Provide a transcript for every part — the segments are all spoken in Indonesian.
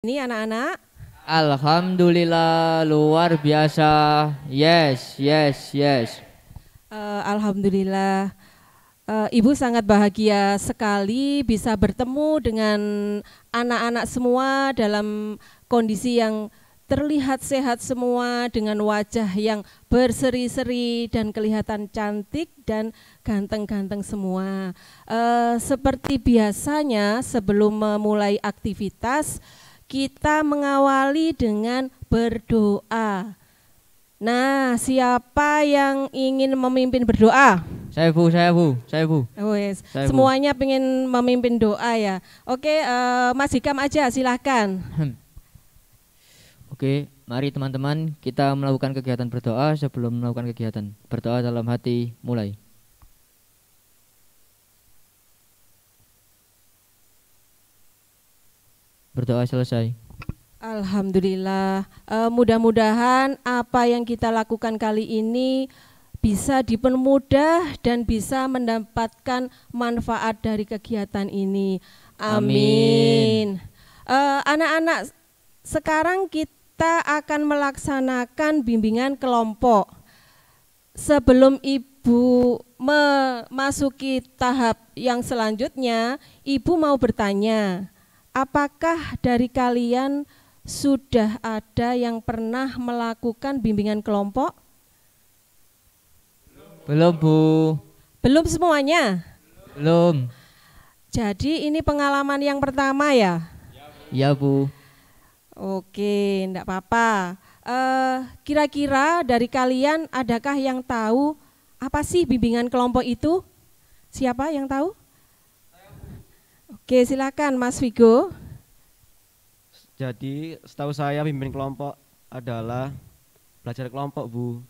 Ini anak-anak, Alhamdulillah luar biasa. Yes, yes, yes. alhamdulillah, Ibu sangat bahagia sekali bisa bertemu dengan anak-anak semua dalam kondisi yang terlihat sehat semua dengan wajah yang berseri-seri dan kelihatan cantik dan ganteng-ganteng semua. Seperti biasanya sebelum memulai aktivitas kita mengawali dengan berdoa. Nah, siapa yang ingin memimpin berdoa? Saya Bu. Wes, Saya Bu. semuanya pengen memimpin doa ya. Oke, Mas Hikam aja silahkan. Oke, mari teman-teman kita melakukan kegiatan berdoa. Sebelum melakukan kegiatan berdoa dalam hati, mulai. Berdoa selesai. Alhamdulillah, mudah-mudahan apa yang kita lakukan kali ini bisa dipermudah dan bisa mendapatkan manfaat dari kegiatan ini. Amin. Anak-anak, sekarang kita akan melaksanakan bimbingan kelompok. Sebelum Ibu memasuki tahap yang selanjutnya, Ibu mau bertanya, apakah dari kalian sudah ada yang pernah melakukan bimbingan kelompok? Belum Bu. Belum semuanya? Belum. Jadi ini pengalaman yang pertama ya? Ya Bu. Oke, enggak apa-apa. Kira-kira dari kalian adakah yang tahu apa sih bimbingan kelompok itu? Siapa yang tahu? Oke, silakan Mas Vigo. Jadi setahu saya pimpin kelompok adalah belajar kelompok, Bu.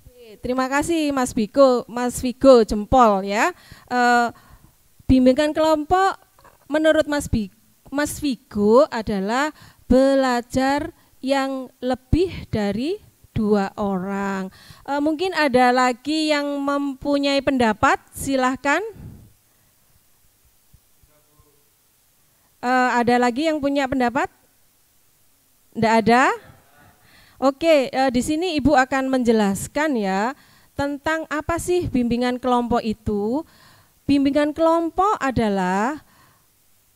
Oke, terima kasih Mas Vigo jempol ya. Bimbingan kelompok menurut Mas Vigo adalah belajar yang lebih dari 2 orang. Mungkin ada lagi yang mempunyai pendapat, silahkan. Ada lagi yang punya pendapat? Tidak ada? Oke, di sini Ibu akan menjelaskan ya tentang apa sih bimbingan kelompok itu. Bimbingan kelompok adalah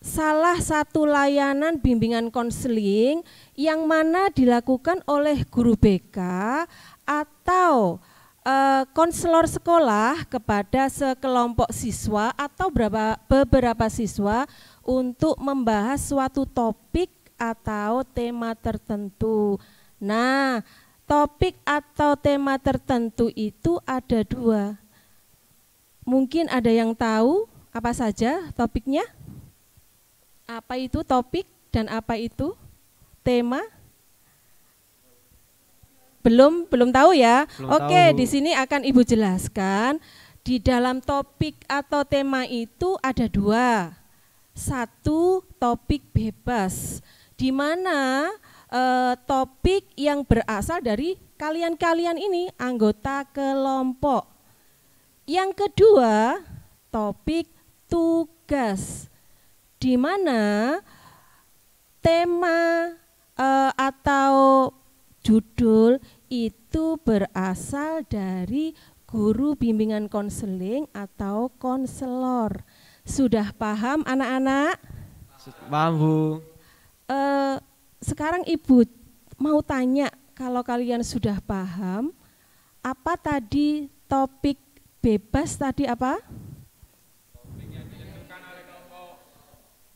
salah satu layanan bimbingan konseling yang mana dilakukan oleh guru BK atau konselor sekolah kepada sekelompok siswa atau beberapa siswa untuk membahas suatu topik atau tema tertentu. Nah, topik atau tema tertentu itu ada 2. Mungkin ada yang tahu apa saja topiknya? Apa itu topik dan apa itu tema? Belum tahu ya. Oke, di sini akan Ibu jelaskan. Di dalam topik atau tema itu ada 2. 1 topik bebas, di mana topik yang berasal dari kalian-kalian ini anggota kelompok. Yang kedua topik tugas, di mana tema atau judul itu berasal dari guru bimbingan konseling atau konselor. Sudah paham anak-anak? Paham, Bu. Sekarang Ibu mau tanya, kalau kalian sudah paham, apa tadi topik bebas tadi apa?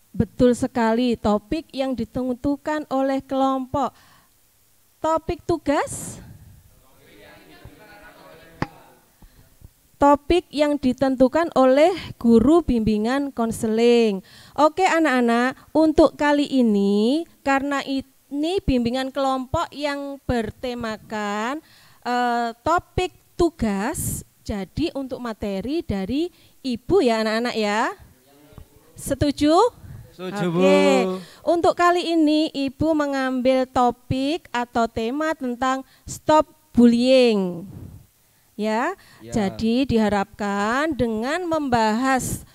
Betul sekali, topik yang ditentukan oleh kelompok. Topik tugas? Topik yang ditentukan oleh guru bimbingan konseling. Oke anak-anak, untuk kali ini karena ini bimbingan kelompok yang bertemakan topik tugas, jadi untuk materi dari Ibu ya anak-anak ya. Setuju? Setuju, Bu. Oke, untuk kali ini Ibu mengambil topik atau tema tentang stop bullying. Ya, jadi diharapkan dengan membahas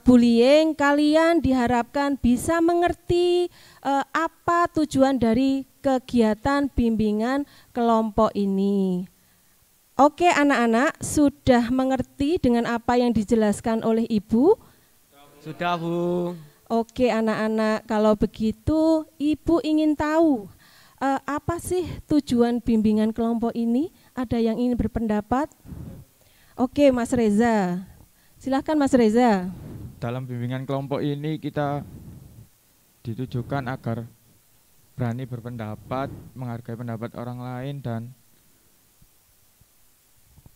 bullying, kalian diharapkan bisa mengerti apa tujuan dari kegiatan bimbingan kelompok ini. Oke anak-anak, sudah mengerti dengan apa yang dijelaskan oleh Ibu? Sudah, Bu. Oke anak-anak, kalau begitu Ibu ingin tahu apa sih tujuan bimbingan kelompok ini? Ada yang ingin berpendapat? Oke Mas Reza, silahkan Mas Reza. Dalam bimbingan kelompok ini kita ditujukan agar berani berpendapat, menghargai pendapat orang lain, dan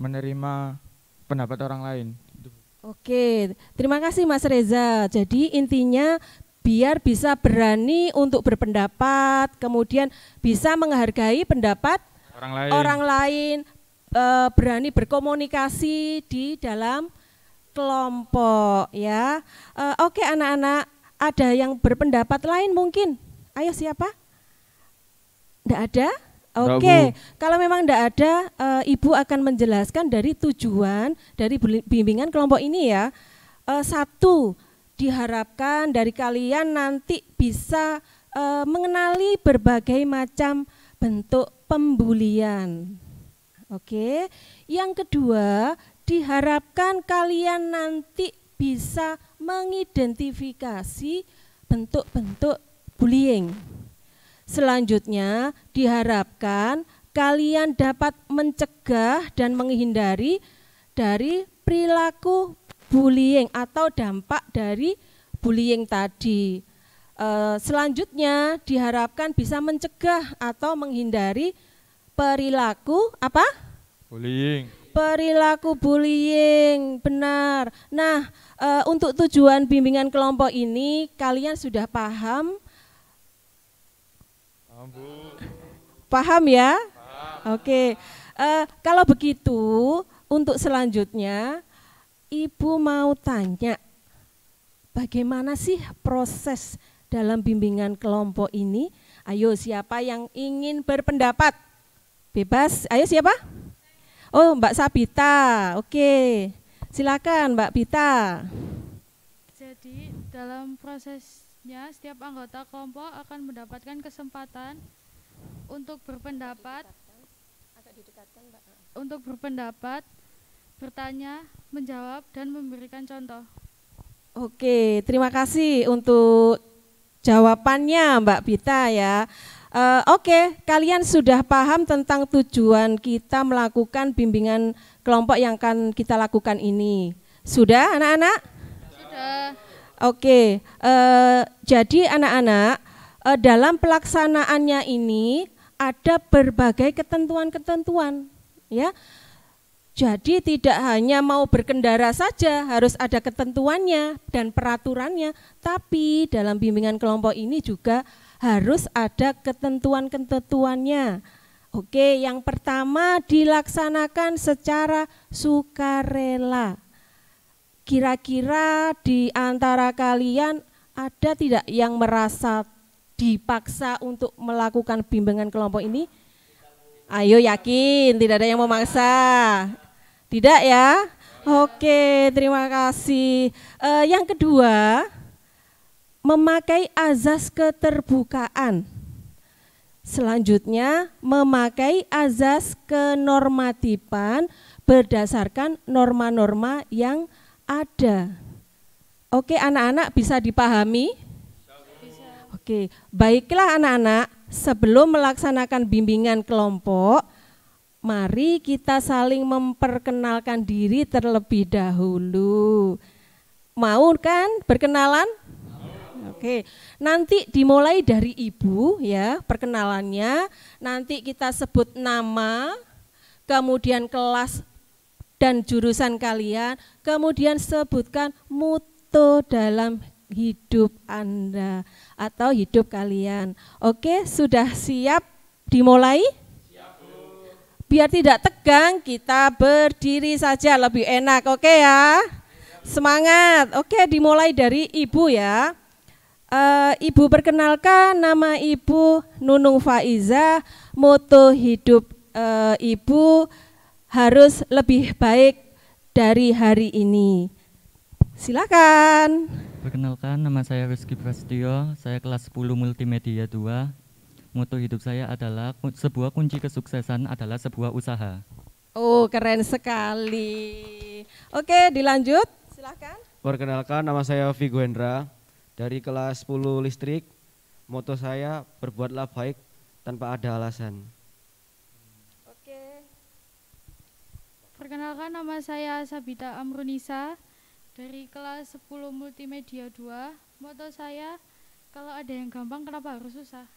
menerima pendapat orang lain. Oke, terima kasih Mas Reza. Jadi intinya biar bisa berani untuk berpendapat, kemudian bisa menghargai pendapat orang lain, berani berkomunikasi di dalam kelompok ya. Oke anak-anak, ada yang berpendapat lain mungkin? Ayo siapa? Tidak ada? Oke, kalau memang tidak ada, Ibu akan menjelaskan dari tujuan dari bimbingan kelompok ini ya. Satu, diharapkan dari kalian nanti bisa mengenali berbagai macam bentuk pembulian. Oke, yang kedua, diharapkan kalian nanti bisa mengidentifikasi bentuk-bentuk bullying. Selanjutnya diharapkan kalian dapat mencegah dan menghindari dari perilaku bullying atau dampak dari bullying tadi. Selanjutnya diharapkan bisa mencegah atau menghindari perilaku apa? Bullying. Perilaku bullying, benar. Nah, untuk tujuan bimbingan kelompok ini kalian sudah paham? Paham ya? Paham. Oke, kalau begitu untuk selanjutnya Ibu mau tanya, bagaimana sih proses dalam bimbingan kelompok ini? Ayo siapa yang ingin berpendapat? Bebas, ayo siapa? Oh Mbak Sabita, oke. Silakan Mbak Bita. Jadi dalam prosesnya setiap anggota kelompok akan mendapatkan kesempatan untuk berpendapat, bertanya, menjawab, dan memberikan contoh. Oke, terima kasih untuk jawabannya Mbak Bita ya. Oke, kalian sudah paham tentang tujuan kita melakukan bimbingan kelompok yang akan kita lakukan ini. Sudah anak-anak? Sudah. Oke, jadi anak-anak dalam pelaksanaannya ini ada berbagai ketentuan-ketentuan ya. Jadi tidak hanya mau berkendara saja, harus ada ketentuannya dan peraturannya, tapi dalam bimbingan kelompok ini juga harus ada ketentuan-ketentuannya. Oke, yang pertama dilaksanakan secara sukarela. Kira-kira di antara kalian ada tidak yang merasa dipaksa untuk melakukan bimbingan kelompok ini? Ayo yakin, tidak ada yang memaksa. Tidak ya? Oke, terima kasih. Yang kedua, memakai azas keterbukaan. Selanjutnya, memakai azas kenormatifan berdasarkan norma-norma yang ada. Oke, anak-anak bisa dipahami? Bisa. Oke, baiklah anak-anak, sebelum melaksanakan bimbingan kelompok, mari kita saling memperkenalkan diri terlebih dahulu. Mau kan berkenalan? Oke, nanti dimulai dari Ibu ya perkenalannya, nanti kita sebut nama, kemudian kelas dan jurusan kalian, kemudian sebutkan motto dalam hidup Anda atau hidup kalian. Oke, sudah siap dimulai? Siap, Bu. Biar tidak tegang, kita berdiri saja lebih enak, oke ya? Semangat, oke dimulai dari Ibu ya. Ibu perkenalkan, nama Ibu Nunung Faiza, motto hidup Ibu harus lebih baik dari hari ini. Silakan. Perkenalkan, nama saya Rizky Prasetyo, saya kelas 10 Multimedia 2. Moto hidup saya adalah sebuah kunci kesuksesan adalah sebuah usaha. Oh, keren sekali. Oke, dilanjut. Silakan. Perkenalkan, nama saya Vigo Hendra dari kelas 10 listrik. Moto saya berbuatlah baik tanpa ada alasan. Oke. Perkenalkan, nama saya Sabita Amrunisa dari kelas 10 Multimedia 2. Moto saya, kalau ada yang gampang kenapa harus susah?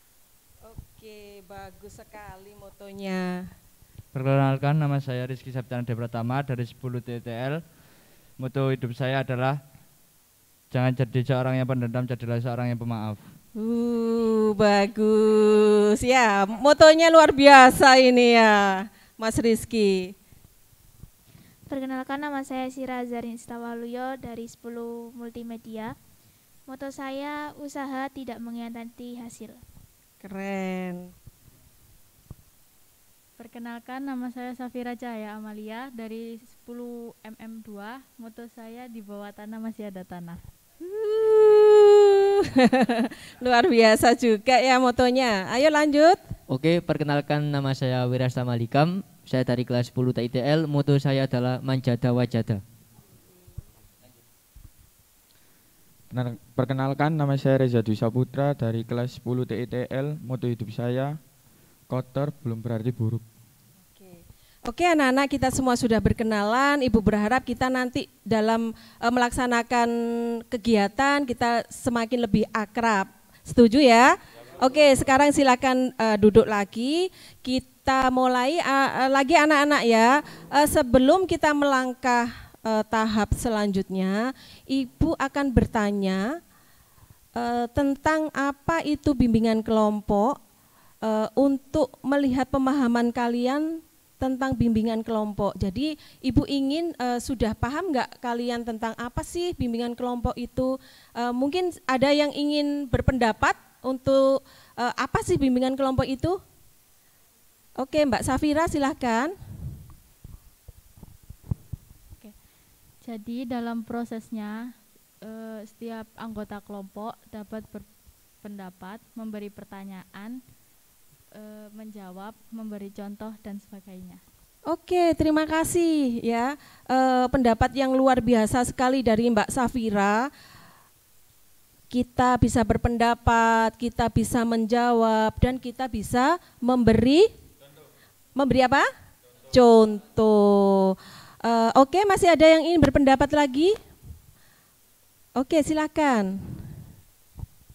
Oke, bagus sekali motonya. Perkenalkan, nama saya Rizky Sabtiana Pratama dari 10 TTL. Moto hidup saya adalah jangan jadi seorang yang pendendam, jadilah seorang yang pemaaf. Bagus. Ya, motonya luar biasa ini ya, Mas Rizky. Perkenalkan, nama saya Sira Zarin Istawaluyo dari 10 Multimedia. Moto saya, usaha tidak mengkhianati hasil. Keren. Perkenalkan, nama saya Safira Cahaya Amalia dari 10 MM2. Moto saya, di bawah tanah masih ada tanah. Luar biasa juga ya motonya. Ayo lanjut. Oke, perkenalkan, nama saya Wirasta Malikam. Saya dari kelas 10 TITL. Moto saya adalah manjada wajada. Perkenalkan, nama saya Reza Dwi Saputra dari kelas 10 TITL. Moto hidup saya, kotor belum berarti buruk. Oke, anak-anak, kita semua sudah berkenalan. Ibu berharap kita nanti dalam melaksanakan kegiatan kita semakin lebih akrab. Setuju ya? Oke, sekarang silakan duduk lagi. Kita mulai lagi anak-anak ya. Sebelum kita melangkah tahap selanjutnya, Ibu akan bertanya tentang apa itu bimbingan kelompok untuk melihat pemahaman kalian tentang bimbingan kelompok. Jadi Ibu ingin sudah paham nggak kalian tentang apa sih bimbingan kelompok itu? Mungkin ada yang ingin berpendapat untuk apa sih bimbingan kelompok itu? Oke, Mbak Safira silahkan. Oke. Jadi dalam prosesnya setiap anggota kelompok dapat berpendapat, memberi pertanyaan, menjawab, memberi contoh dan sebagainya. Oke, terima kasih ya. Pendapat yang luar biasa sekali dari Mbak Safira. Kita bisa berpendapat, kita bisa menjawab, dan kita bisa memberi apa? Contoh. Oke, masih ada yang ingin berpendapat lagi? Oke, silakan.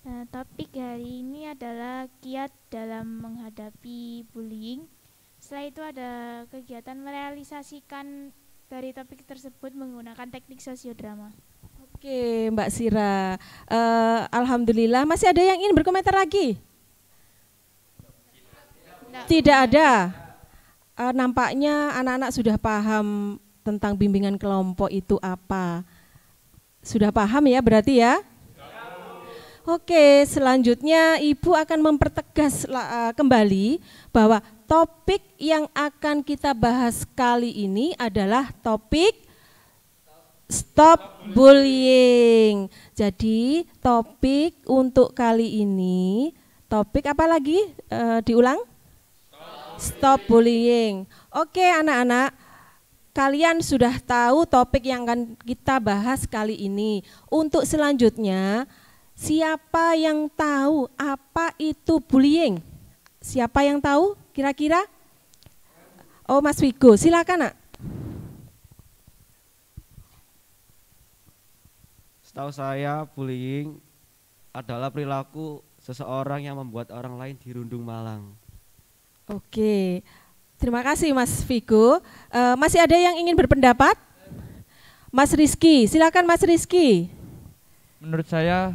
Nah, topik hari ini adalah kiat dalam menghadapi bullying. Setelah itu ada kegiatan merealisasikan dari topik tersebut menggunakan teknik sosiodrama. Oke, Mbak Sira. Alhamdulillah. Masih ada yang ingin berkomentar lagi? Tidak ada. Nampaknya anak-anak sudah paham tentang bimbingan kelompok itu apa. Sudah paham ya berarti ya? Oke, selanjutnya Ibu akan mempertegas kembali bahwa topik yang akan kita bahas kali ini adalah topik stop bullying. Jadi topik untuk kali ini, topik apa lagi? Diulang? Stop bullying. Oke anak-anak, kalian sudah tahu topik yang akan kita bahas kali ini. Untuk selanjutnya, siapa yang tahu apa itu bullying? Siapa yang tahu kira-kira? Oh, Mas Vigo, silakan Nak. Setahu saya, bullying adalah perilaku seseorang yang membuat orang lain dirundung malang. Oke, terima kasih Mas Vigo. Masih ada yang ingin berpendapat? Mas Rizky, silakan Mas Rizky. Menurut saya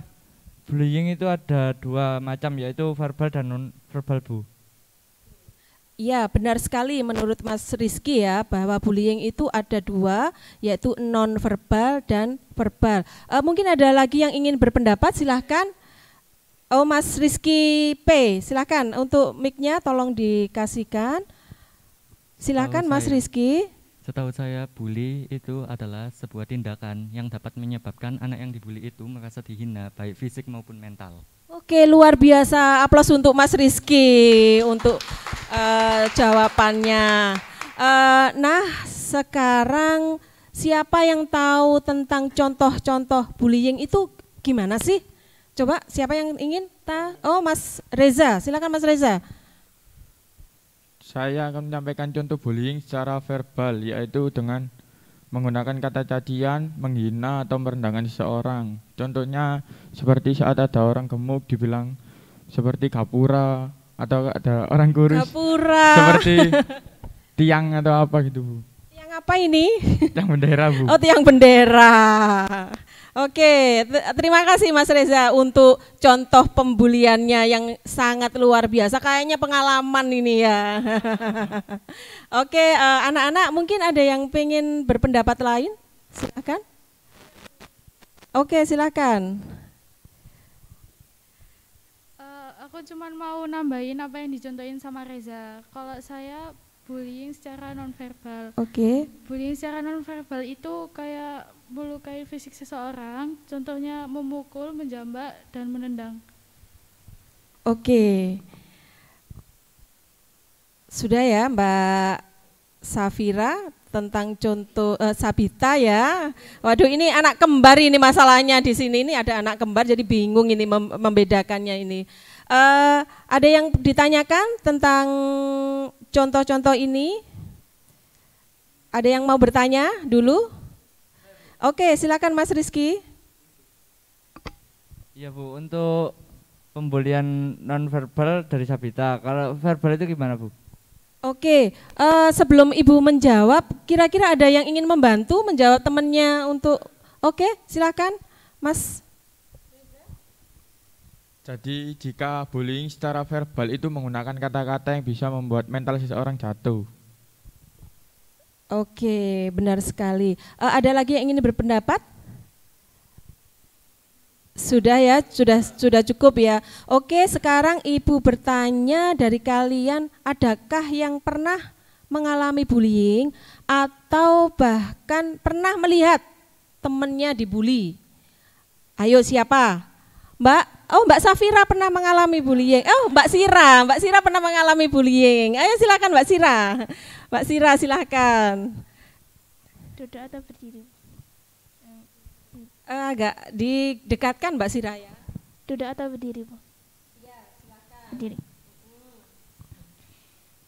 bullying itu ada dua macam, yaitu verbal dan non verbal, Bu. Ya, benar sekali menurut Mas Rizky ya, bahwa bullying itu ada dua, yaitu non verbal dan verbal. Mungkin ada lagi yang ingin berpendapat, silahkan. Oh, Mas Rizky P, silahkan untuk mic-nya tolong dikasihkan. Silakan Mas Rizky. Setahu saya, bully itu adalah sebuah tindakan yang dapat menyebabkan anak yang dibully itu merasa dihina, baik fisik maupun mental. Oke, luar biasa. Aplaus untuk Mas Rizky untuk jawabannya. Nah, sekarang siapa yang tahu tentang contoh-contoh bullying itu gimana sih? Coba siapa yang ingin? Oh, Mas Reza, silakan Mas Reza. Saya akan menyampaikan contoh bullying secara verbal, yaitu dengan menggunakan kata cacian, menghina atau merendahkan seseorang. Contohnya seperti saat ada orang gemuk dibilang seperti gapura, atau ada orang kurus Gapura. seperti tiang atau apa gitu, Bu. Tiang apa ini? Tiang bendera, Bu. Oh, tiang bendera. Oke, terima kasih Mas Reza untuk contoh pembuliannya yang sangat luar biasa. Kayaknya pengalaman ini ya. Oke, anak-anak mungkin ada yang pengen berpendapat lain? Silakan. Oke, silakan. Aku cuma mau nambahin apa yang dicontohin sama Reza. Kalau saya bullying secara nonverbal. Oke. Bullying secara nonverbal itu kayak melukai fisik seseorang, contohnya memukul, menjambak, dan menendang. Oke. Sudah ya Mbak Safira tentang contoh Sabita ya. Waduh, ini anak kembar ini masalahnya di sini, ini ada anak kembar jadi bingung ini membedakannya ini. Ada yang ditanyakan tentang contoh-contoh ini? Ada yang mau bertanya dulu? Oke, silakan Mas Rizky. Iya Bu, untuk pembulian nonverbal dari Sabita, kalau verbal itu gimana Bu? Oke, sebelum Ibu menjawab, kira-kira ada yang ingin membantu menjawab temannya untuk, oke silakan Mas. Jadi jika bullying secara verbal itu menggunakan kata-kata yang bisa membuat mental seseorang jatuh. Oke, benar sekali. Ada lagi yang ingin berpendapat? Sudah ya, sudah cukup ya. Oke, sekarang Ibu bertanya dari kalian, adakah yang pernah mengalami bullying atau bahkan pernah melihat temannya dibully? Ayo siapa? Mbak? Oh, Mbak Safira pernah mengalami bullying. Oh, Mbak Sira pernah mengalami bullying. Ayo silakan Mbak Sira. Mbak Sira silakan. Duduk atau berdiri? Agak didekatkan Mbak Sira ya. Duduk atau berdiri, Bu? Iya, silakan. Berdiri.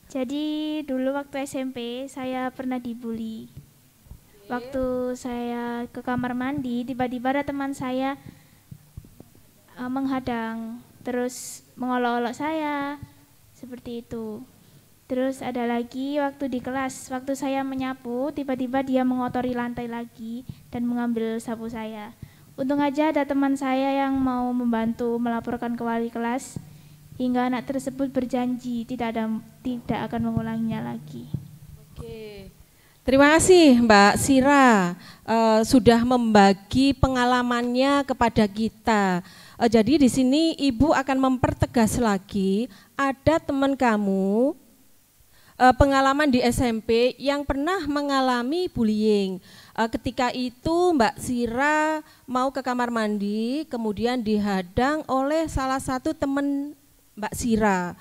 Jadi dulu waktu SMP saya pernah dibully. Waktu saya ke kamar mandi, tiba-tiba ada teman saya menghadang, terus mengolok-olok saya, seperti itu. Terus ada lagi waktu di kelas, waktu saya menyapu, tiba-tiba dia mengotori lantai lagi dan mengambil sapu saya. Untung aja ada teman saya yang mau membantu melaporkan ke wali kelas, hingga anak tersebut berjanji tidak akan mengulanginya lagi. Oke. Terima kasih Mbak Sira sudah membagi pengalamannya kepada kita. Jadi di sini Ibu akan mempertegas lagi, ada teman kamu pengalaman di SMP yang pernah mengalami bullying. Ketika itu Mbak Sira mau ke kamar mandi, kemudian dihadang oleh salah satu teman Mbak Sira.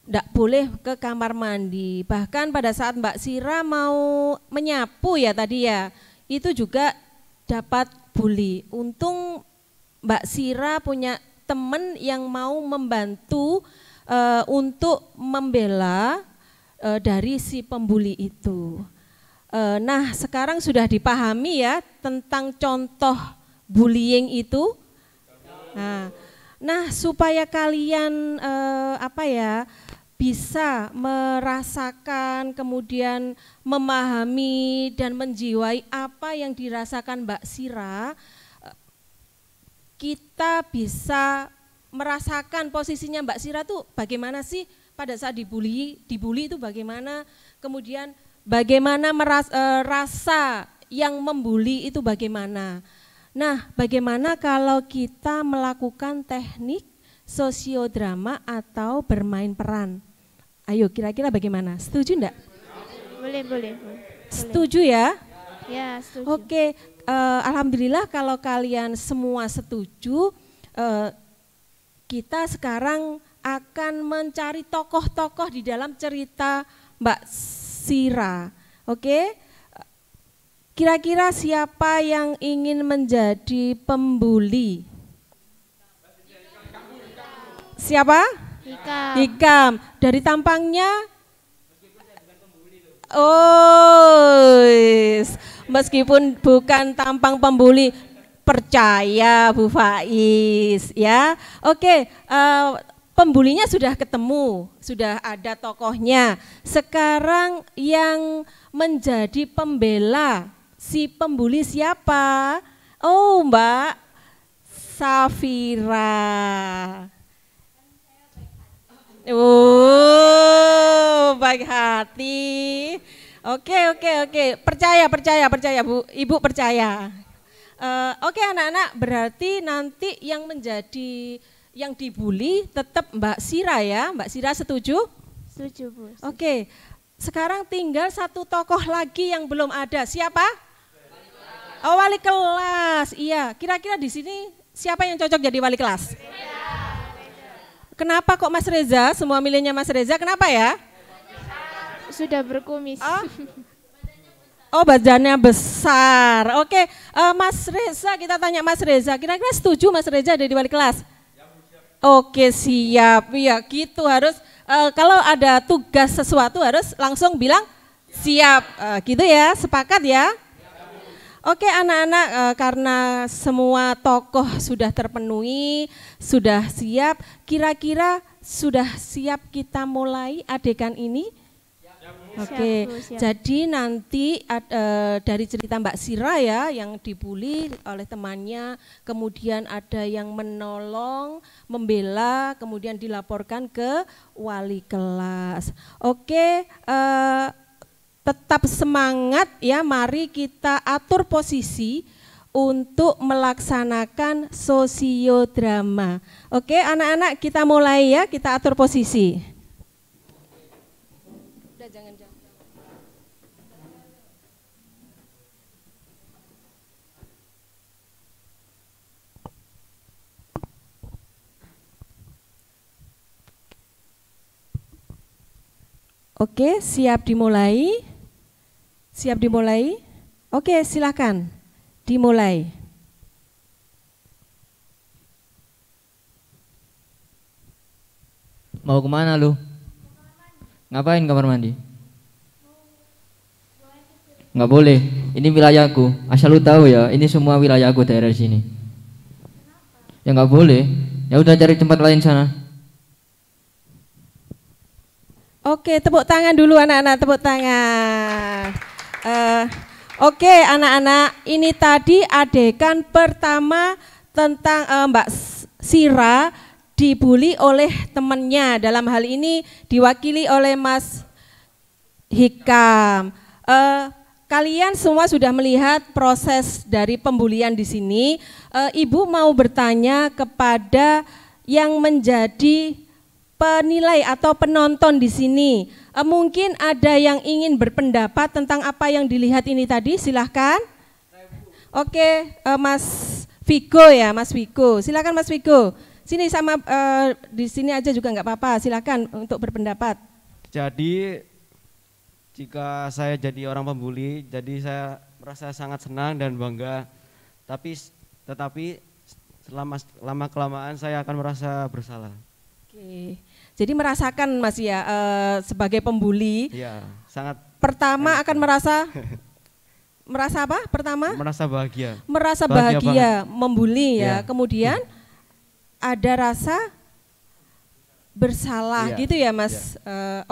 Tidak boleh ke kamar mandi. Bahkan pada saat Mbak Sira mau menyapu ya tadi ya, itu juga dapat bully. Untung Mbak Sira punya teman yang mau membantu untuk membela dari si pembuli itu. Nah, sekarang sudah dipahami ya tentang contoh bullying itu. Nah, supaya kalian bisa merasakan, kemudian memahami dan menjiwai apa yang dirasakan Mbak Sira, kita bisa merasakan posisinya Mbak Sira tuh bagaimana sih pada saat dibully itu bagaimana, kemudian bagaimana rasa yang membuli itu bagaimana. Nah, bagaimana kalau kita melakukan teknik sosiodrama atau bermain peran? Ayo, kira-kira bagaimana? Setuju enggak? Boleh. Setuju ya? Ya, setuju. Oke, alhamdulillah kalau kalian semua setuju, kita sekarang akan mencari tokoh-tokoh di dalam cerita Mbak Sira. Oke, kira-kira siapa yang ingin menjadi pembuli? Siapa? Hikam. Hikam. Dari tampangnya? Oh, meskipun bukan tampang pembuli, percaya Bu Faiz ya. Oke, pembulinya sudah ketemu, sudah ada tokohnya. Sekarang yang menjadi pembela si pembuli siapa? Oh, Mbak Safira. Oh, baik hati. Oke. Percaya Bu. Ibu percaya. Oke anak-anak, berarti nanti yang menjadi yang dibully tetap Mbak Sira ya. Mbak Sira setuju? Setuju, Bu. Oke. Sekarang tinggal satu tokoh lagi yang belum ada. Siapa? Oh, wali kelas. Iya. Kira-kira di sini siapa yang cocok jadi wali kelas? Kenapa kok Mas Reza? Semua milihnya Mas Reza. Kenapa ya? Sudah berkumis. Oh, badannya besar. Oke, Mas Reza, kita tanya Mas Reza. Kira-kira setuju Mas Reza jadi wali kelas? Oke, siap. Ya, gitu harus. Kalau ada tugas sesuatu harus langsung bilang siap. Gitu ya, sepakat ya? Oke anak-anak, karena semua tokoh sudah terpenuhi, sudah siap, kira-kira sudah siap kita mulai adegan ini? Oke, jadi nanti dari cerita Mbak Sira ya yang dibully oleh temannya, kemudian ada yang menolong, membela, kemudian dilaporkan ke wali kelas. Oke, tetap semangat ya, mari kita atur posisi untuk melaksanakan sosiodrama. Oke anak-anak, kita mulai ya, kita atur posisi. Udah jangan. Oke, siap dimulai? Siap dimulai? Oke, silakan dimulai. Mau kemana lu? Ngapain kamar mandi? Nggak boleh, ini wilayahku. Asal lu tahu ya, ini semua wilayahku daerah sini. Ya nggak boleh. Ya udah cari tempat lain sana. Oke, tepuk tangan dulu anak-anak, tepuk tangan. Oke anak-anak, ini tadi adegan pertama tentang Mbak Sira dibully oleh temannya. Dalam hal ini diwakili oleh Mas Hikam. Kalian semua sudah melihat proses dari pembulian di sini. Ibu mau bertanya kepada yang menjadi penilai atau penonton di sini. Mungkin ada yang ingin berpendapat tentang apa yang dilihat ini tadi, silahkan. Oke, Mas Vigo ya, Mas Vigo. Silakan Mas Vigo. Sini sama di sini aja juga nggak apa-apa. Silakan untuk berpendapat. Jadi jika saya jadi orang pembuli, jadi saya merasa sangat senang dan bangga. Tetapi lama kelamaan saya akan merasa bersalah. Oke. Jadi merasakan Mas ya sebagai pembuli. Iya, sangat. Pertama akan merasa apa? Pertama? Merasa bahagia. Merasa bahagia membuli ya. Ya. Kemudian ada rasa bersalah Iya. gitu ya Mas.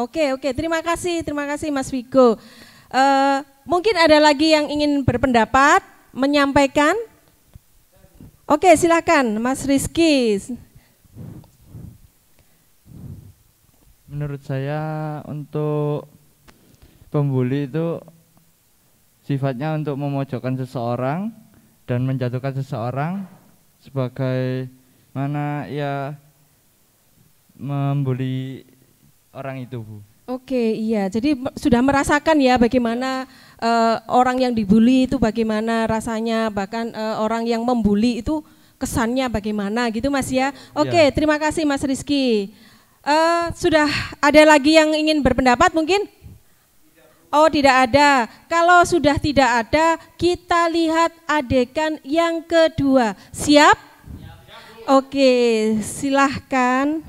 Oke, terima kasih Mas Vigo. Mungkin ada lagi yang ingin berpendapat, menyampaikan. Oke, silakan Mas Rizky. Menurut saya untuk pembuli itu sifatnya untuk memojokkan seseorang dan menjatuhkan seseorang sebagai mana ia membuli orang itu, Bu. Oke, iya. Jadi sudah merasakan ya bagaimana orang yang dibully itu bagaimana rasanya, bahkan orang yang membuli itu kesannya bagaimana gitu Mas ya. Oke, terima kasih Mas Rizky. Sudah ada lagi yang ingin berpendapat mungkin? Oh, tidak ada. Kalau sudah tidak ada, kita lihat adegan yang kedua. Siap? Oke, silahkan.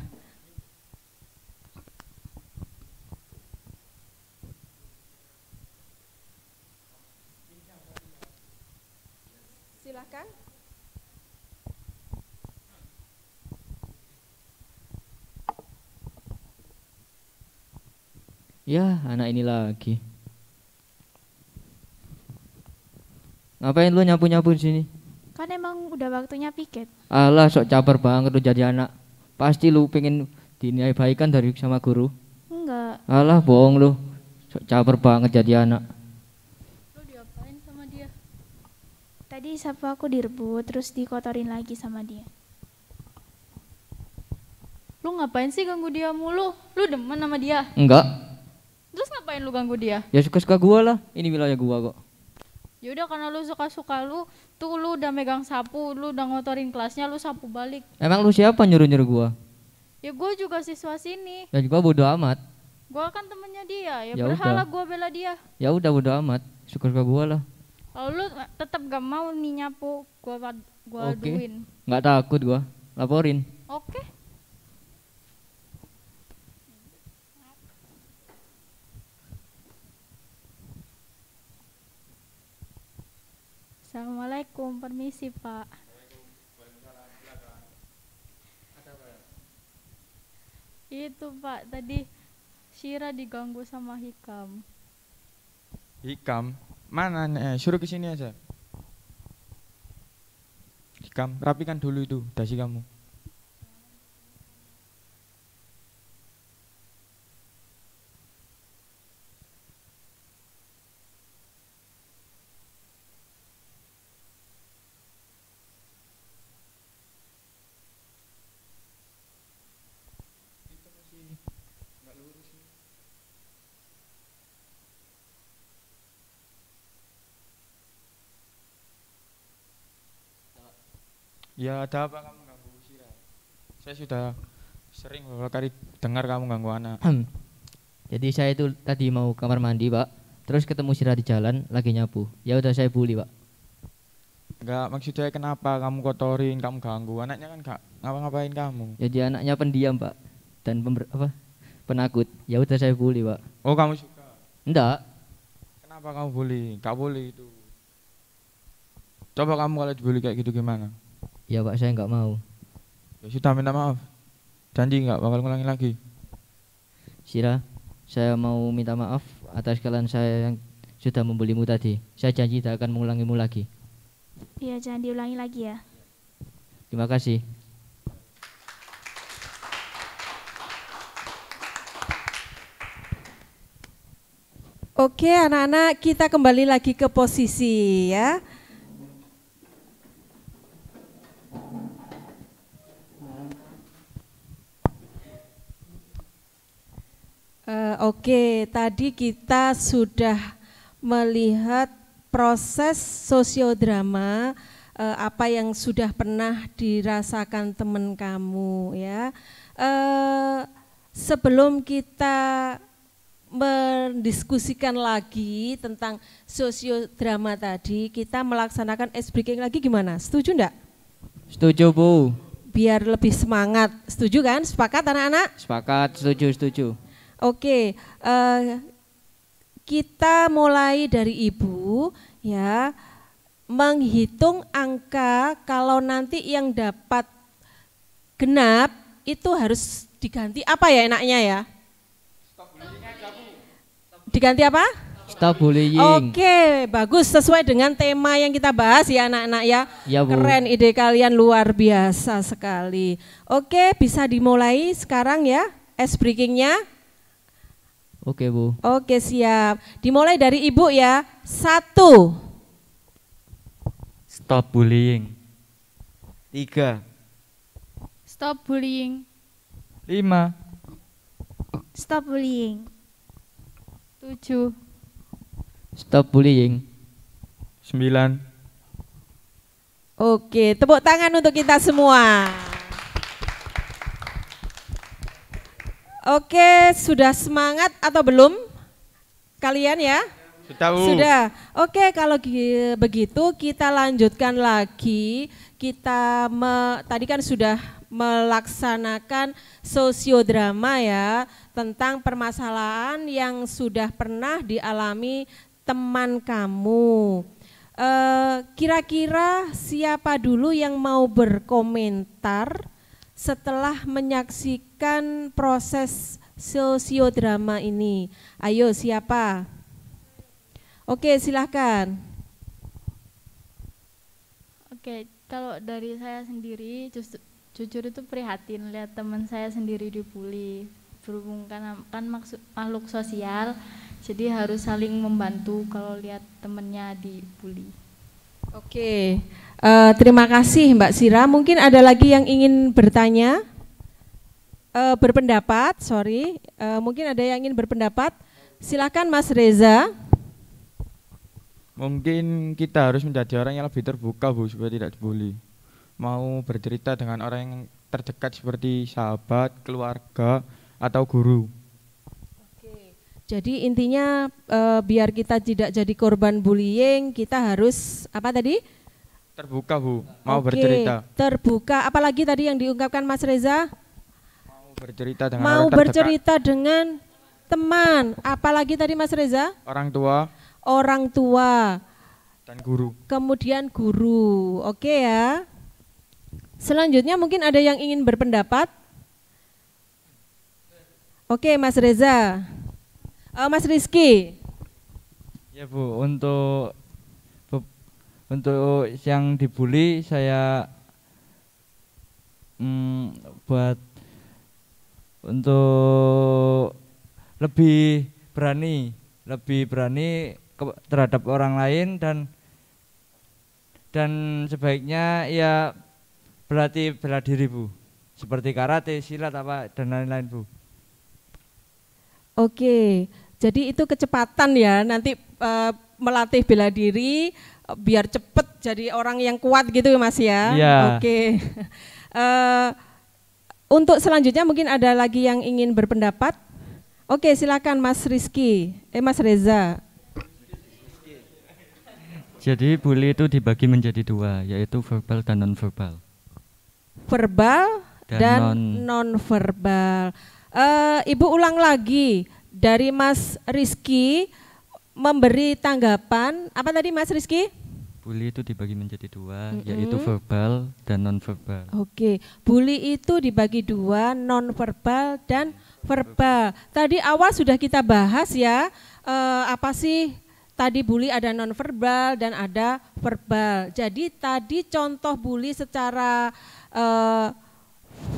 Silahkan. Ya, anak ini lagi. Ngapain lu nyapu-nyapu di sini? Kan emang udah waktunya piket. Alah, sok caper banget lu jadi anak. Pasti lu pengen dinilai baikan dari sama guru. Enggak. Alah, bohong lu. Sok caper banget jadi anak. Lu diapain sama dia? Tadi sapu aku direbut terus dikotorin lagi sama dia. Lu ngapain sih ganggu dia mulu? Lu demen sama dia? Enggak. Terus ngapain lu ganggu dia? Ya suka-suka gua lah. Ini wilayah gua kok. Yaudah karena lu suka-suka lu, tuh lu udah megang sapu, lu udah ngotorin kelasnya, lu sapu balik. Emang lu siapa nyuruh-nyuruh gua? Ya gue juga siswa sini, Ya juga bodo amat. gue kan temennya dia, ya Ya berhala udah. gue bela dia. Ya udah bodo amat. Suka-suka gua lah. Kalau lu tetap gak mau nih nyapu, gua Oke. aduin. Nggak takut gua. Laporin. Oke. Assalamualaikum, permisi Pak. Itu Pak, tadi Syira diganggu sama Hikam. Hikam, mana nih? Suruh ke sini aja. Hikam, rapikan dulu itu dasi kamu. Ya ada apa kamu ganggu Syira? Saya sudah sering beberapa kali dengar kamu ganggu anak. Jadi saya itu tadi mau kamar mandi pak. Terus ketemu Sira di jalan lagi nyapu. Ya udah saya bully pak. Enggak, maksud saya kenapa kamu kotorin, kamu ganggu anaknya kan gak ngapa-ngapain kamu. Jadi anaknya pendiam pak. Dan penakut. Ya udah saya bully pak. Oh kamu suka? Enggak. Kenapa kamu bully? Gak boleh itu. Coba kamu kalau dibully kayak gitu gimana? Ya pak saya nggak mau. Ya sudah minta maaf. Janji nggak bakal ngulangi lagi. Sira, saya mau minta maaf atas kesalahan saya yang sudah membulimu tadi. Saya janji tidak akan mengulangimu lagi. Iya, jangan diulangi lagi ya. Terima kasih. Oke anak-anak, kita kembali lagi ke posisi ya. Oke, tadi kita sudah melihat proses sosiodrama, apa yang sudah pernah dirasakan teman kamu ya. Sebelum kita mendiskusikan lagi tentang sosiodrama tadi, kita melaksanakan ice breaking lagi gimana? Setuju enggak? Setuju Bu. Biar lebih semangat, setuju kan? Sepakat anak-anak? Sepakat, setuju. Oke, kita mulai dari ibu ya, menghitung angka kalau nanti yang dapat genap itu harus diganti apa ya enaknya ya? Diganti apa? Stop bullying. Oke, bagus sesuai dengan tema yang kita bahas ya anak-anak ya. Ya, Bu. Keren, ide kalian luar biasa sekali. Oke, bisa dimulai sekarang ya ice breakingnya. Oke Bu. Oke siap. Dimulai dari ibu ya. 1. Stop bullying. 3. Stop bullying. 5. Stop bullying. 7. Stop bullying. 9. Oke, tepuk tangan untuk kita semua. Oke, sudah semangat atau belum? Kalian ya? Sudah. Oke, kalau begitu kita lanjutkan lagi. Tadi kan sudah melaksanakan sosiodrama ya, tentang permasalahan yang sudah pernah dialami teman kamu. Kira-kira siapa dulu yang mau berkomentar setelah menyaksikan proses sosiodrama ini? Ayo, siapa? Oke, silahkan. Oke, kalau dari saya sendiri jujur itu prihatin lihat teman saya sendiri dibully. Berhubung kan makhluk sosial, jadi harus saling membantu kalau lihat temannya dibully. Oke, terima kasih Mbak Sira. Mungkin ada lagi yang ingin bertanya, berpendapat, mungkin ada yang ingin berpendapat. Silakan Mas Reza. Mungkin kita harus menjadi orang yang lebih terbuka, Bu, supaya tidak dibully. Mau bercerita dengan orang yang terdekat seperti sahabat, keluarga, atau guru. Oke. Jadi intinya biar kita tidak jadi korban bullying, kita harus apa tadi? Terbuka, Bu. Mau bercerita. Terbuka. Apalagi tadi yang diungkapkan Mas Reza? Mau bercerita dengan mau orang terdekat. bercerita dengan teman. Apalagi tadi Mas Reza? Orang tua dan guru. Kemudian guru. Oke ya. Selanjutnya mungkin ada yang ingin berpendapat. Oke, Mas Reza. Mas Rizky. Ya Bu, untuk yang dibully saya untuk lebih berani terhadap orang lain dan sebaiknya ya berlatih bela diri, Bu, seperti karate, silat dan lain-lain, Bu. Oke, jadi itu kecepatan ya, nanti melatih bela diri biar cepet jadi orang yang kuat gitu ya Mas ya. Iya. Oke. Untuk selanjutnya mungkin ada lagi yang ingin berpendapat. Oke, silakan Mas Rizky, Mas Reza. Jadi bully itu dibagi menjadi 2, yaitu verbal dan non-verbal. Verbal dan non-verbal. Ibu ulang lagi, dari Mas Rizky memberi tanggapan, apa tadi Mas Rizky? Bully itu dibagi menjadi 2, yaitu verbal dan non-verbal. Oke, bully itu dibagi 2, non-verbal dan verbal. Tadi awal sudah kita bahas ya, apa sih tadi bully ada non-verbal dan ada verbal. Jadi tadi contoh bully secara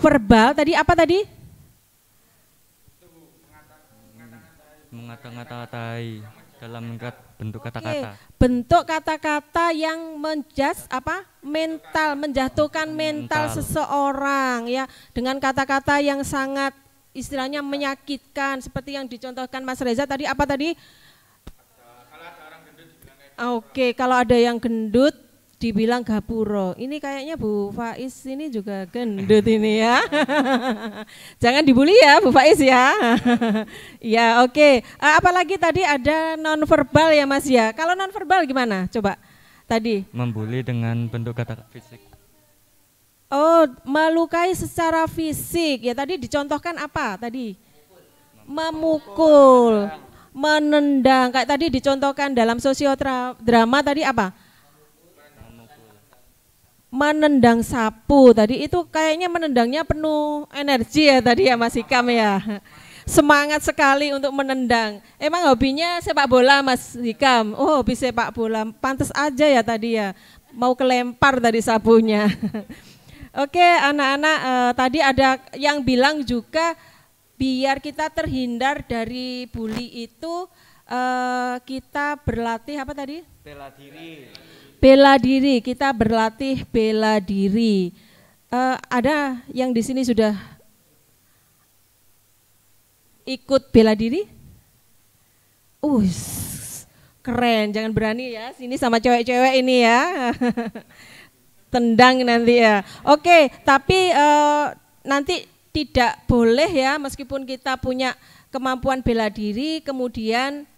verbal, tadi apa tadi? Mengata-ngatai dalam bentuk kata-kata. Bentuk kata-kata yang menjatuhkan mental seseorang ya, dengan kata-kata yang sangat istilahnya menyakitkan seperti yang dicontohkan Mas Reza tadi, apa tadi? Oke, kalau ada yang gendut dibilang gapuro. Ini kayaknya Bu Faiz ini juga gendut ini ya. Jangan dibully ya Bu Faiz ya. Ya oke. Apalagi tadi ada nonverbal ya Mas ya. Kalau nonverbal gimana? Coba tadi. Membuli dengan bentuk kata fisik. Oh, melukai secara fisik. Ya tadi dicontohkan apa tadi? Memukul, menendang. Kayak tadi dicontohkan dalam sosiodrama tadi apa? Menendang sapu tadi, itu kayaknya menendangnya penuh energi ya tadi ya Mas Hikam ya. Semangat sekali untuk menendang. Emang hobinya sepak bola Mas Hikam? Oh, hobi sepak bola, pantas aja ya tadi ya. Mau kelempar tadi sapunya. Oke anak-anak, tadi ada yang bilang juga biar kita terhindar dari bully itu kita berlatih apa tadi? Bela diri. Bela diri, kita berlatih bela diri. Ada yang di sini sudah ikut bela diri? Keren, jangan berani ya, sini sama cewek-cewek ini ya. Tendang nanti ya. Oke, tapi nanti tidak boleh ya, meskipun kita punya kemampuan bela diri, kemudian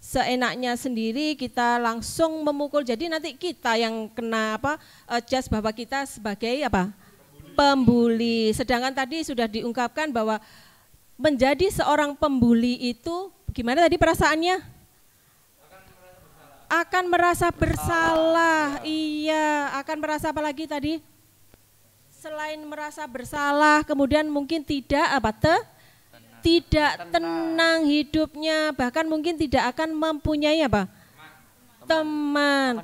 seenaknya sendiri kita langsung memukul. Jadi nanti kita yang kena judge bahwa kita sebagai pembuli. Sedangkan tadi sudah diungkapkan bahwa menjadi seorang pembuli itu gimana tadi perasaannya? Akan merasa bersalah. Iya, akan merasa apa lagi tadi? Selain merasa bersalah, kemudian mungkin tidak tidak tenang hidupnya, bahkan mungkin tidak akan mempunyai teman.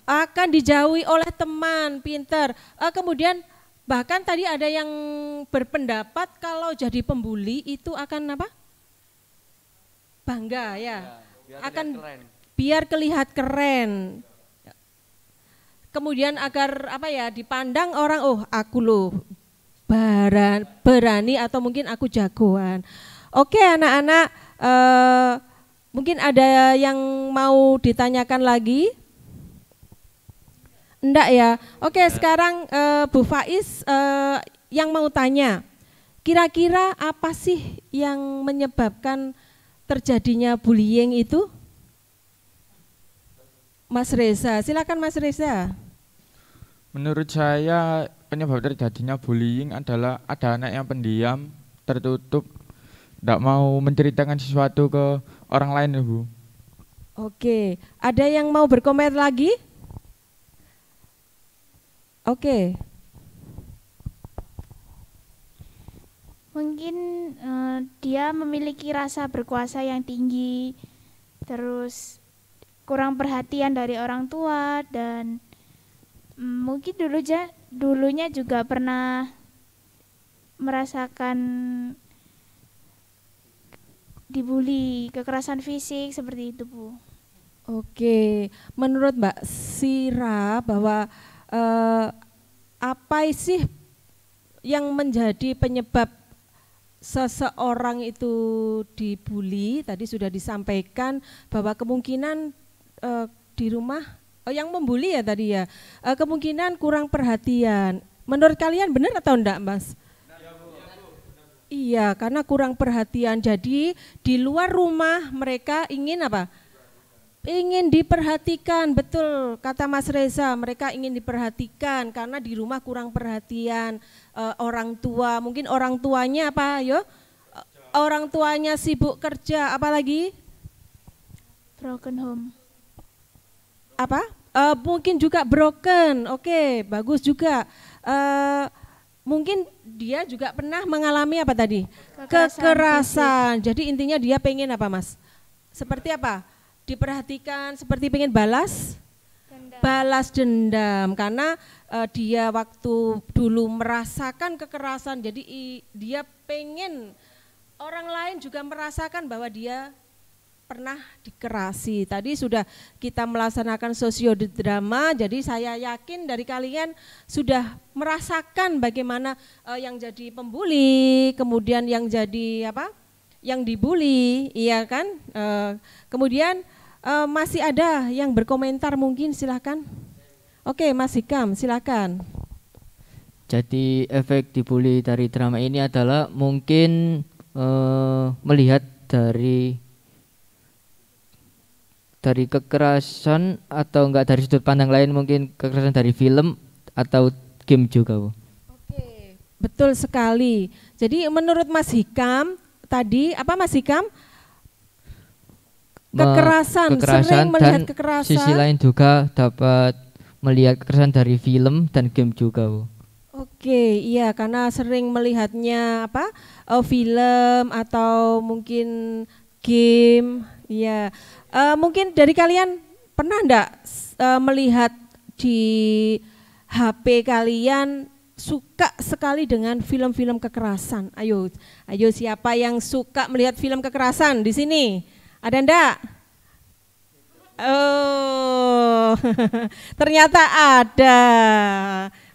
Akan dijauhi oleh teman, pinter. Kemudian bahkan tadi ada yang berpendapat kalau jadi pembuli itu akan bangga ya. Akan biar kelihatan keren. Kemudian agar dipandang orang, aku loh berani atau mungkin aku jagoan. Oke anak-anak, mungkin ada yang mau ditanyakan lagi? Enggak ya? Oke, sekarang Bu Faiz yang mau tanya, kira-kira apa sih yang menyebabkan terjadinya bullying itu? Mas Reza, silakan Mas Reza. Menurut saya penyebab terjadinya bullying adalah ada anak yang pendiam, tertutup, tidak mau menceritakan sesuatu ke orang lain, Ibu. Oke, ada yang mau berkomentar lagi? Oke. Mungkin dia memiliki rasa berkuasa yang tinggi, terus kurang perhatian dari orang tua, dan mungkin dulunya juga pernah merasakan dibully, kekerasan fisik seperti itu, Bu. Oke, menurut Mbak Sira bahwa apa sih yang menjadi penyebab seseorang itu dibully? Tadi sudah disampaikan bahwa kemungkinan di rumah yang membuli ya tadi ya, kemungkinan kurang perhatian. Menurut kalian benar atau enggak, Mas? Iya, karena kurang perhatian. Jadi di luar rumah mereka ingin ingin diperhatikan. Betul kata Mas Reza, mereka ingin diperhatikan karena di rumah kurang perhatian. Orang tua, mungkin orang tuanya orang tuanya sibuk kerja, apalagi broken home. Mungkin juga broken. Oke, bagus juga. Mungkin dia juga pernah mengalami kekerasan. Jadi intinya dia pengen Mas? Seperti diperhatikan, seperti pengen balas dendam karena dia waktu dulu merasakan kekerasan, jadi dia pengen orang lain juga merasakan bahwa dia pernah dikerasi. Tadi sudah kita melaksanakan sosiodrama, jadi saya yakin dari kalian sudah merasakan bagaimana yang jadi pembuli, kemudian yang jadi yang dibully, iya kan? Kemudian masih ada yang berkomentar mungkin, silakan. Oke, Mas Hikam, silakan. Jadi efek dibully dari drama ini adalah mungkin melihat dari kekerasan atau enggak dari sudut pandang lain, mungkin kekerasan dari film atau game juga, Bu. Oke, betul sekali. Jadi menurut Mas Hikam tadi Mas Hikam? Kekerasan, sering melihat dan kekerasan. Sisi lain juga dapat melihat kekerasan dari film dan game juga, Bu. Oke, iya karena sering melihatnya film atau mungkin game, iya. Mungkin dari kalian pernah enggak melihat di HP kalian suka sekali dengan film-film kekerasan? Ayo siapa yang suka melihat film kekerasan di sini? Ada enggak? Oh, ternyata ada.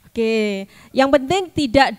Oke, yang penting tidak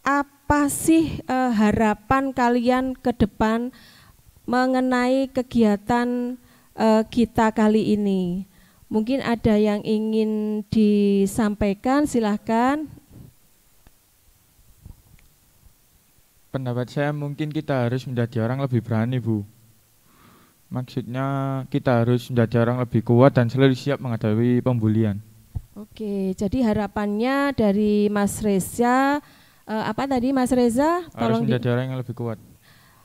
apa sih harapan kalian ke depan mengenai kegiatan kita kali ini? Mungkin ada yang ingin disampaikan, silahkan. Pendapat saya mungkin kita harus menjadi orang lebih berani, Bu. Maksudnya kita harus menjadi orang lebih kuat dan selalu siap menghadapi pembulian. Oke, jadi harapannya dari Mas Reza, apa tadi Mas Reza? Harus menjadi orang yang lebih kuat.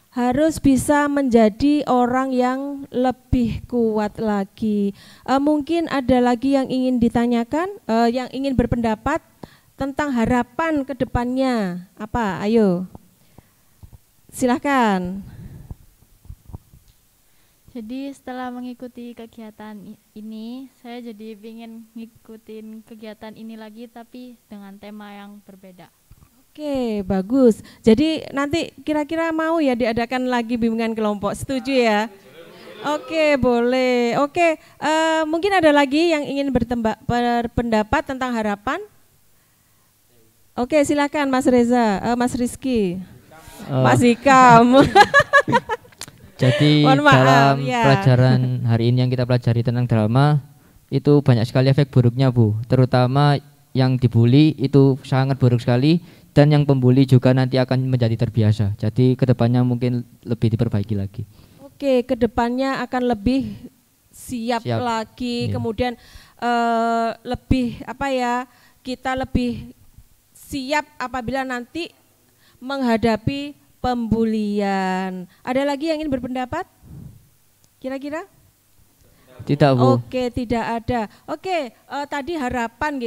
Harus bisa menjadi orang yang lebih kuat lagi. Mungkin ada lagi yang ingin ditanyakan, yang ingin berpendapat tentang harapan ke depannya. Apa? Ayo. Silahkan. Jadi setelah mengikuti kegiatan ini, saya jadi ingin ngikutin kegiatan ini lagi tapi dengan tema yang berbeda. Oke, bagus. Jadi nanti kira-kira mau ya diadakan lagi bimbingan kelompok, setuju ya? Oke, boleh. Oke, mungkin ada lagi yang ingin berpendapat tentang harapan? Oke, silakan Mas Reza, Mas Rizky, Mas Ikam. Jadi dalam pelajaran hari ini yang kita pelajari tentang drama, itu banyak sekali efek buruknya, Bu. Terutama yang dibully itu sangat buruk sekali, dan yang pembuli juga nanti akan menjadi terbiasa. Jadi kedepannya mungkin lebih diperbaiki lagi. Oke, kedepannya akan lebih siap lagi, kemudian lebih kita lebih siap apabila nanti menghadapi pembulian. Ada lagi yang ingin berpendapat? Kira-kira? Tidak, Bu. Oke, tidak ada. Oke, tadi harapan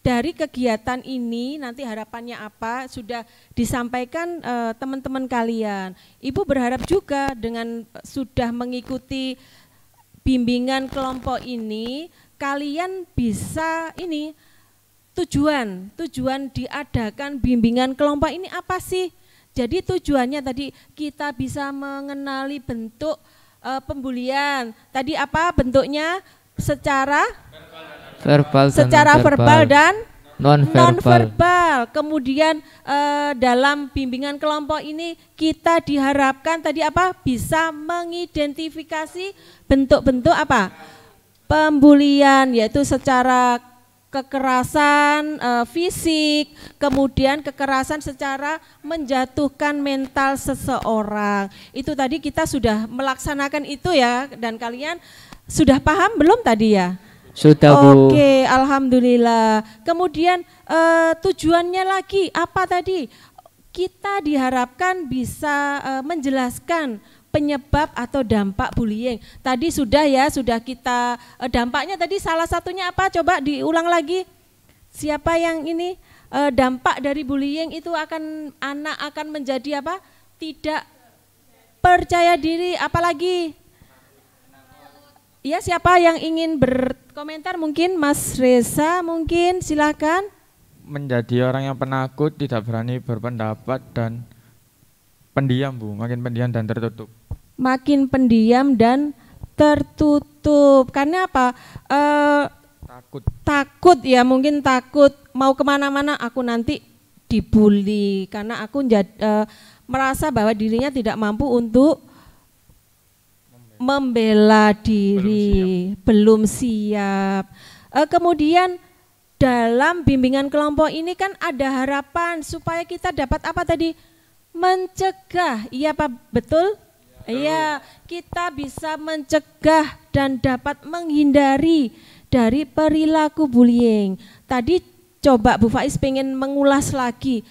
dari kegiatan ini nanti harapannya apa sudah disampaikan teman-teman kalian. Ibu berharap juga dengan sudah mengikuti bimbingan kelompok ini kalian bisa tujuan diadakan bimbingan kelompok ini apa sih? Jadi tujuannya tadi kita bisa mengenali bentuk pembulian. Tadi apa bentuknya? Secara verbal dan non-verbal. Kemudian dalam bimbingan kelompok ini kita diharapkan tadi apa? Bisa mengidentifikasi bentuk-bentuk apa? Pembulian, yaitu secara kekerasan fisik, kemudian kekerasan secara menjatuhkan mental seseorang. Itu tadi kita sudah melaksanakan itu ya, dan kalian sudah paham belum tadi ya? Sudah, Bu. Oke, alhamdulillah. Kemudian tujuannya lagi apa tadi? Kita diharapkan bisa menjelaskan penyebab atau dampak bullying. Tadi sudah kita dampaknya tadi salah satunya apa? Coba diulang lagi. Siapa yang ini dampak dari bullying itu anak akan menjadi apa? Tidak percaya diri, apalagi? Ya, siapa yang ingin berkomentar? Mungkin Mas Reza, mungkin silakan. Menjadi orang yang penakut, tidak berani berpendapat dan pendiam, Bu. Makin pendiam dan tertutup. Makin pendiam dan tertutup. Karena apa? Takut ya, mungkin takut mau kemana-mana aku nanti dibully karena aku merasa bahwa dirinya tidak mampu untuk membela diri, belum siap. Kemudian dalam bimbingan kelompok ini kan ada harapan supaya kita dapat apa tadi? Mencegah. Iya Pak, betul? Iya, kita bisa mencegah dan dapat menghindari dari perilaku bullying. Tadi coba Bu Faiz pengen mengulas lagi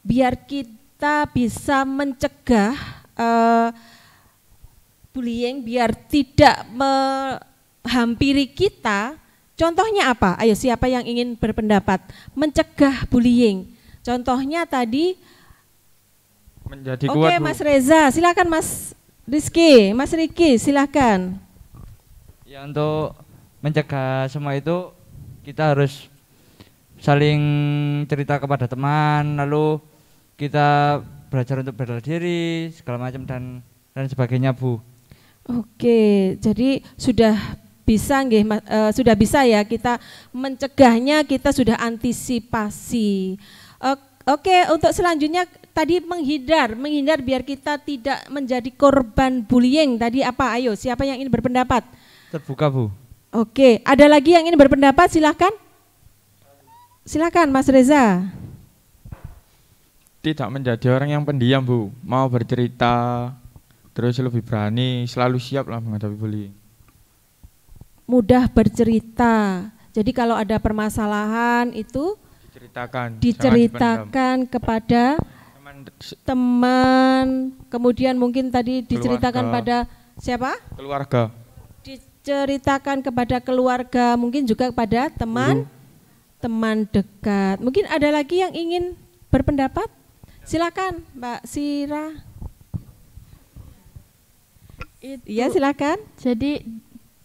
biar kita bisa mencegah bullying biar tidak menghampiri kita. Contohnya apa? Ayo, siapa yang ingin berpendapat mencegah bullying? Contohnya tadi menjadi kuat. Oke, Mas Reza, silakan Mas Rizky, Mas Riki, silakan. Ya, untuk mencegah semua itu kita harus saling cerita kepada teman, lalu kita belajar untuk bela diri segala macam dan sebagainya, Bu. Oke, jadi sudah bisa ya kita mencegahnya, kita sudah antisipasi. Oke, untuk selanjutnya tadi menghindar biar kita tidak menjadi korban bullying. Tadi apa? Ayo, siapa yang ingin berpendapat? Terbuka, Bu. Oke, ada lagi yang ingin berpendapat? Silahkan. Silakan Mas Reza. Tidak menjadi orang yang pendiam, Bu. Mau bercerita, terus lebih berani, selalu siap lah menghadapi bullying. Mudah bercerita. Jadi kalau ada permasalahan itu diceritakan kepada teman, kemudian mungkin tadi diceritakan pada siapa? Keluarga. Diceritakan kepada keluarga, mungkin juga kepada teman dekat. Mungkin ada lagi yang ingin berpendapat? Silakan Mbak Sira. Iya, silakan. Jadi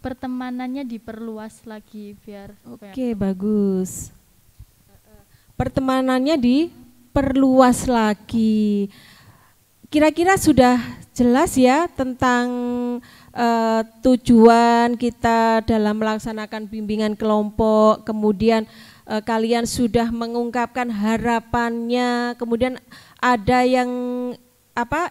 pertemanannya diperluas lagi biar. Oke, bagus. Pertemanannya diperluas lagi. Kira-kira sudah jelas ya tentang tujuan kita dalam melaksanakan bimbingan kelompok, kemudian kalian sudah mengungkapkan harapannya, kemudian ada yang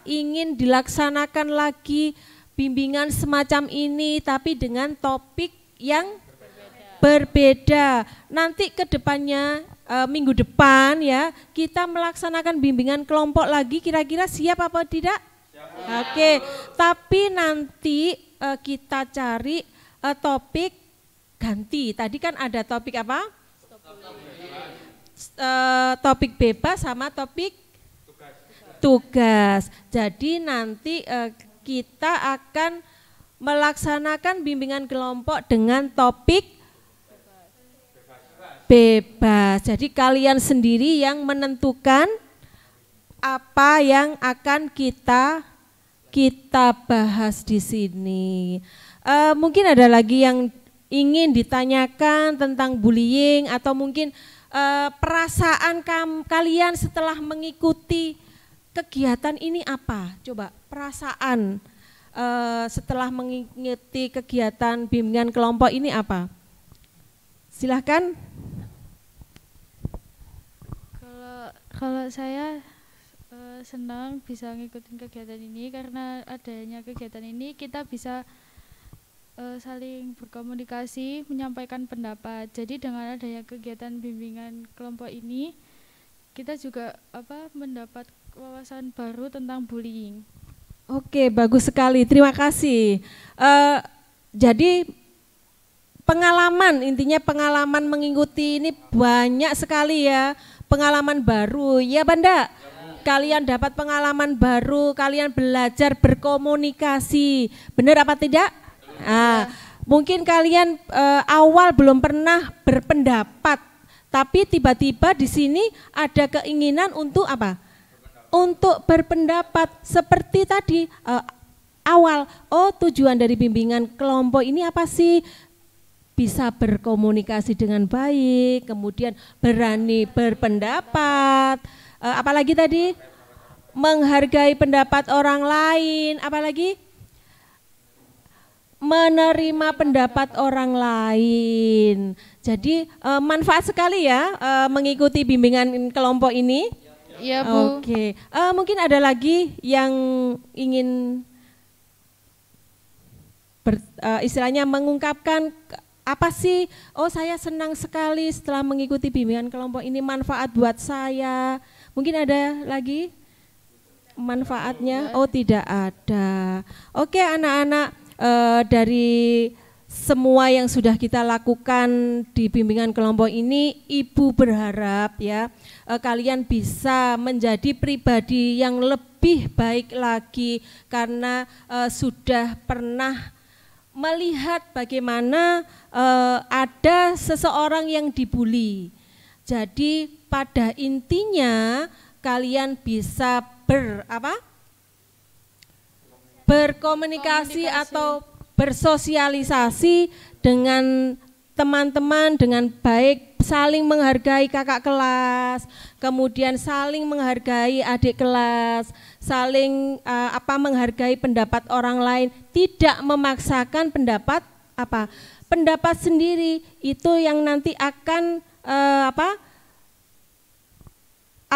ingin dilaksanakan lagi bimbingan semacam ini tapi dengan topik yang berbeda. Nanti ke depannya minggu depan ya kita melaksanakan bimbingan kelompok lagi, kira-kira siap apa tidak? Oke, tapi nanti kita cari topik ganti. Tadi kan ada topik apa? Topik bebas sama topik tugas. Jadi nanti kita akan melaksanakan bimbingan kelompok dengan topik bebas. Jadi kalian sendiri yang menentukan apa yang akan kita bahas di sini. Mungkin ada lagi yang ingin ditanyakan tentang bullying atau mungkin perasaan kalian setelah mengikuti kegiatan ini apa? Coba perasaan setelah mengikuti kegiatan bimbingan kelompok ini apa? Silahkan. Kalau saya senang bisa ngikutin kegiatan ini karena adanya kegiatan ini kita bisa saling berkomunikasi, menyampaikan pendapat. Jadi dengan adanya kegiatan bimbingan kelompok ini kita juga mendapat wawasan baru tentang bullying. Oke, bagus sekali. Terima kasih. Jadi intinya pengalaman mengikuti ini banyak sekali ya. Pengalaman baru, ya Banda? Kalian dapat pengalaman baru, kalian belajar berkomunikasi, benar apa tidak? Mungkin kalian awal belum pernah berpendapat, tapi tiba-tiba di sini ada keinginan untuk apa? Untuk berpendapat seperti tadi awal. Oh, tujuan dari bimbingan kelompok ini apa sih? Bisa berkomunikasi dengan baik, kemudian berani berpendapat, apalagi tadi menghargai pendapat orang lain, apalagi menerima pendapat orang lain. Jadi manfaat sekali ya mengikuti bimbingan kelompok ini. Iya, Bu. Oke, mungkin ada lagi yang ingin istilahnya mengungkapkan apa sih? Oh, saya senang sekali setelah mengikuti bimbingan kelompok ini, manfaat buat saya. Mungkin ada lagi manfaatnya? Oh, tidak ada. Oke, anak-anak, dari semua yang sudah kita lakukan di bimbingan kelompok ini, Ibu berharap ya kalian bisa menjadi pribadi yang lebih baik lagi karena sudah pernah melihat bagaimana ada seseorang yang dibully. Jadi pada intinya kalian bisa berkomunikasi atau bersosialisasi dengan teman-teman dengan baik, saling menghargai kakak kelas, kemudian saling menghargai adik kelas, saling menghargai pendapat orang lain, tidak memaksakan pendapat pendapat sendiri. Itu yang nanti akan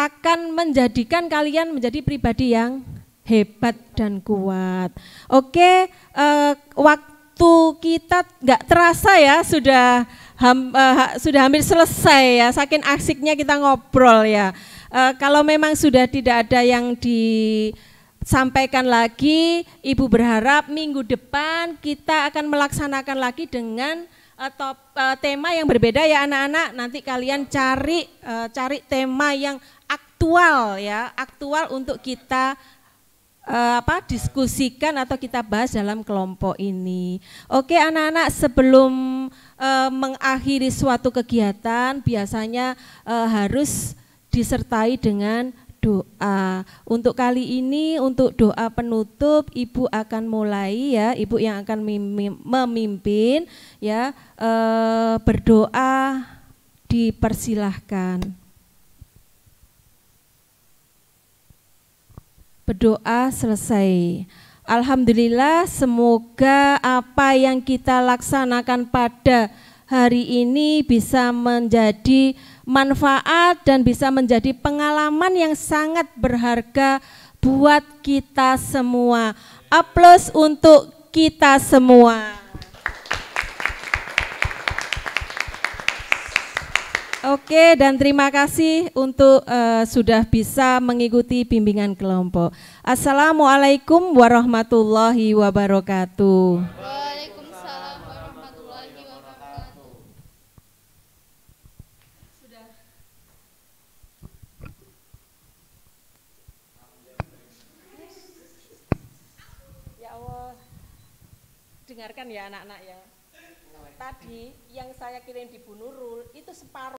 akan menjadikan kalian menjadi pribadi yang hebat dan kuat. Oke, waktu kita nggak terasa ya, sudah hampir selesai ya, saking asiknya kita ngobrol ya. Kalau memang sudah tidak ada yang disampaikan lagi, Ibu berharap minggu depan kita akan melaksanakan lagi dengan tema yang berbeda ya anak-anak. Nanti kalian cari tema yang aktual ya, aktual untuk kita diskusikan atau kita bahas dalam kelompok ini. Oke anak-anak, sebelum mengakhiri suatu kegiatan biasanya harus disertai dengan doa. Untuk kali ini untuk doa penutup Ibu akan mulai ya, Ibu yang akan memimpin ya, berdoa dipersilahkan. Berdoa selesai. Alhamdulillah, semoga apa yang kita laksanakan pada hari ini bisa menjadi manfaat dan bisa menjadi pengalaman yang sangat berharga buat kita semua. Aplaus untuk kita semua. Oke, dan terima kasih untuk sudah bisa mengikuti bimbingan kelompok. Assalamualaikum warahmatullahi wabarakatuh. Waalaikumsalam warahmatullahi wabarakatuh. Sudah. Ya Allah, dengarkan ya anak-anak ya. Tadi yang saya kirim di Bu Nurul itu separuh.